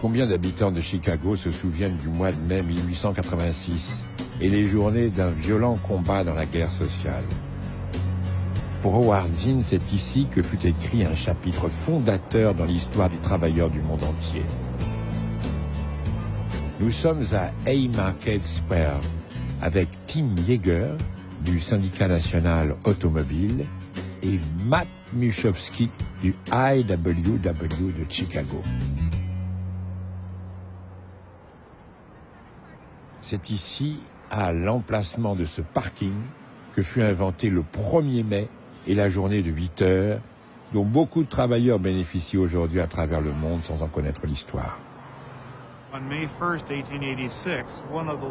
Combien d'habitants de Chicago se souviennent du mois de mai 1886 et les journées d'un violent combat dans la guerre sociale? Pour Howard Zinn, c'est ici que fut écrit un chapitre fondateur dans l'histoire des travailleurs du monde entier. Nous sommes à Haymarket Square avec Tim Yeager du syndicat national automobile et Matt Muchowski du IWW de Chicago. C'est ici, à l'emplacement de ce parking, que fut inventé le 1er mai et la journée de 8 heures, dont beaucoup de travailleurs bénéficient aujourd'hui à travers le monde sans en connaître l'histoire.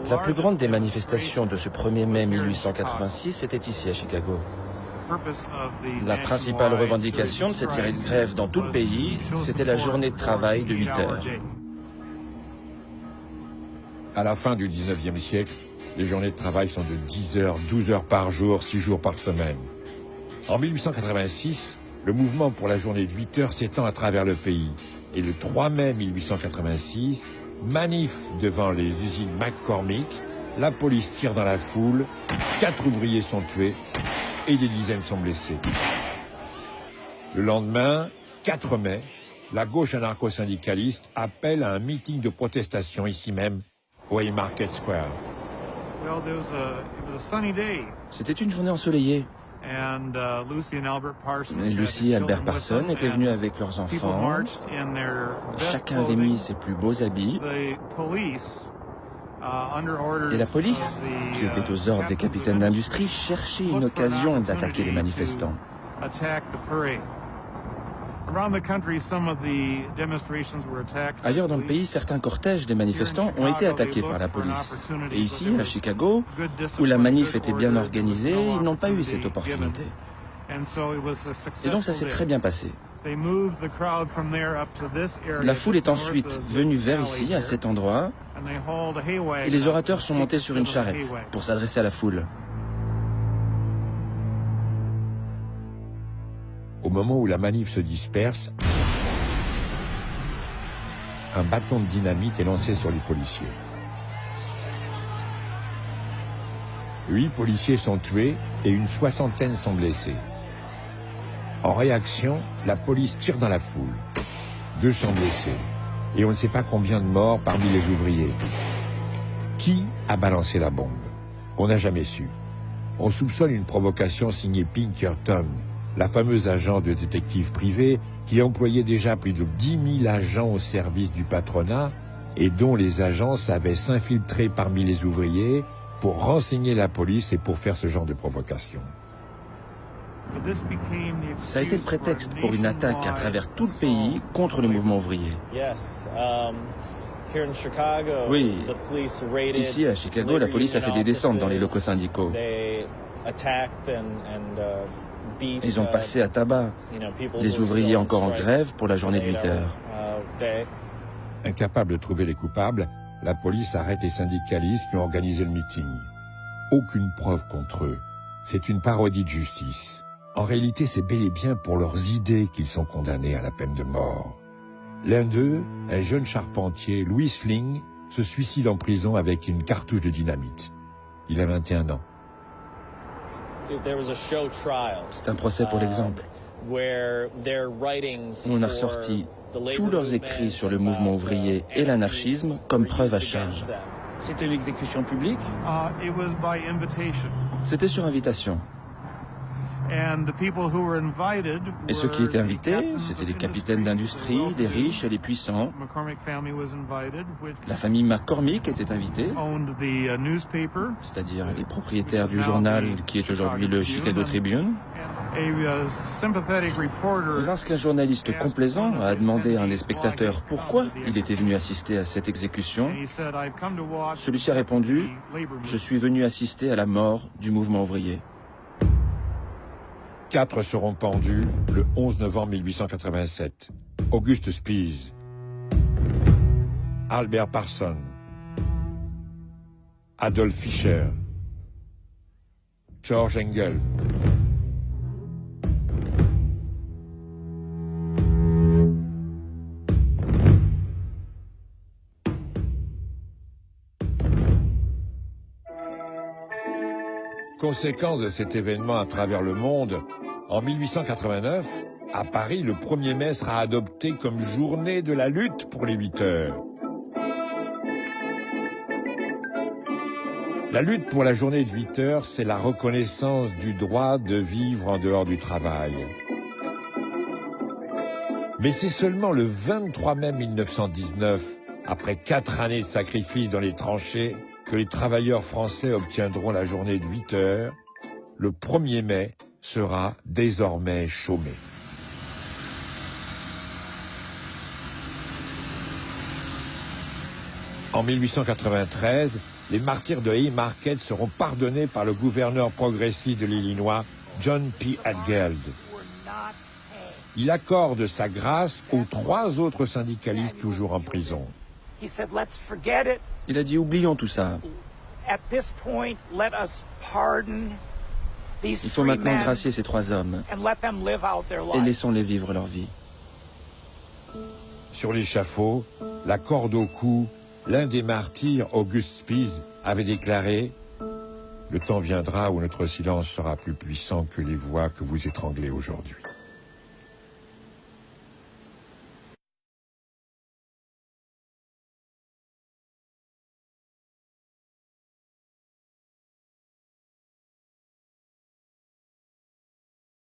La plus grande des manifestations de ce 1er mai 1886 était ici à Chicago. La principale revendication de cette série de grèves dans tout le pays, c'était la journée de travail de 8 heures. À la fin du 19e siècle, les journées de travail sont de 10 heures, 12 heures par jour, 6 jours par semaine. En 1886, le mouvement pour la journée de 8 heures s'étend à travers le pays. Et le 3 mai 1886, manif devant les usines McCormick, la police tire dans la foule, 4 ouvriers sont tués et des dizaines sont blessés. Le lendemain, 4 mai, la gauche anarcho-syndicaliste appelle à un meeting de protestation ici même, au Haymarket Square. C'était une journée ensoleillée. Lucy et Albert Parson étaient venus avec leurs enfants. Chacun avait mis ses plus beaux habits. Et la police, qui était aux ordres des capitaines d'industrie, cherchait une occasion d'attaquer les manifestants. Ailleurs dans le pays, certains cortèges des manifestants ont été attaqués par la police. Et ici, à Chicago, où la manif était bien organisée, ils n'ont pas eu cette opportunité. Et donc ça s'est très bien passé. La foule est ensuite venue vers ici, à cet endroit, et les orateurs sont montés sur une charrette pour s'adresser à la foule. Au moment où la manif se disperse, un bâton de dynamite est lancé sur les policiers. 8 policiers sont tués et une soixantaine sont blessés. En réaction, la police tire dans la foule. 2 sont blessés. Et on ne sait pas combien de morts parmi les ouvriers. Qui a balancé la bombe? On n'a jamais su. On soupçonne une provocation signée Pinkerton, la fameuse agent de détective privé qui employait déjà plus de 10 000 agents au service du patronat et dont les agents savaient s'infiltrer parmi les ouvriers pour renseigner la police et pour faire ce genre de provocation. Ça a été le prétexte pour une attaque à travers tout le pays contre le mouvement ouvrier. Oui, ici à Chicago, la police a fait des descentes dans les locaux syndicaux. Ils ont passé à tabac les ouvriers encore en grève pour la journée de 8 heures. Incapable de trouver les coupables, la police arrête les syndicalistes qui ont organisé le meeting. Aucune preuve contre eux. C'est une parodie de justice. En réalité, c'est bel et bien pour leurs idées qu'ils sont condamnés à la peine de mort. L'un d'eux, un jeune charpentier, Louis Sling, se suicide en prison avec une cartouche de dynamite. Il a 21 ans. C'est un procès pour l'exemple. On a ressorti tous leurs écrits sur le mouvement ouvrier et l'anarchisme comme preuve à charge. C'était une exécution publique? C'était sur invitation. Et ceux qui étaient invités, c'étaient les capitaines d'industrie, les riches et les puissants. La famille McCormick était invitée, c'est-à-dire les propriétaires du journal qui est aujourd'hui le Chicago Tribune. Lorsqu'un journaliste complaisant a demandé à un des spectateurs pourquoi il était venu assister à cette exécution, celui-ci a répondu « Je suis venu assister à la mort du mouvement ouvrier ». 4 seront pendus le 11 novembre 1887. August Spies, Albert Parson, Adolf Fischer, George Engel, Conséquence de cet événement à travers le monde, en 1889, à Paris, le 1er mai sera adopté comme journée de la lutte pour les 8 heures. La lutte pour la journée de 8 heures, c'est la reconnaissance du droit de vivre en dehors du travail. Mais c'est seulement le 23 mai 1919, après 4 années de sacrifices dans les tranchées, que les travailleurs français obtiendront la journée de 8 heures. Le 1er mai sera désormais chômé. En 1893, les martyrs de Haymarket seront pardonnés par le gouverneur progressiste de l'Illinois, John P. Altgeld. Il accorde sa grâce aux 3 autres syndicalistes toujours en prison. Il a dit, oublions tout ça. Il faut maintenant gracier ces 3 hommes et laissons-les vivre leur vie. Sur l'échafaud, la corde au cou, l'un des martyrs, August Spies, avait déclaré « Le temps viendra où notre silence sera plus puissant que les voix que vous étranglez aujourd'hui. »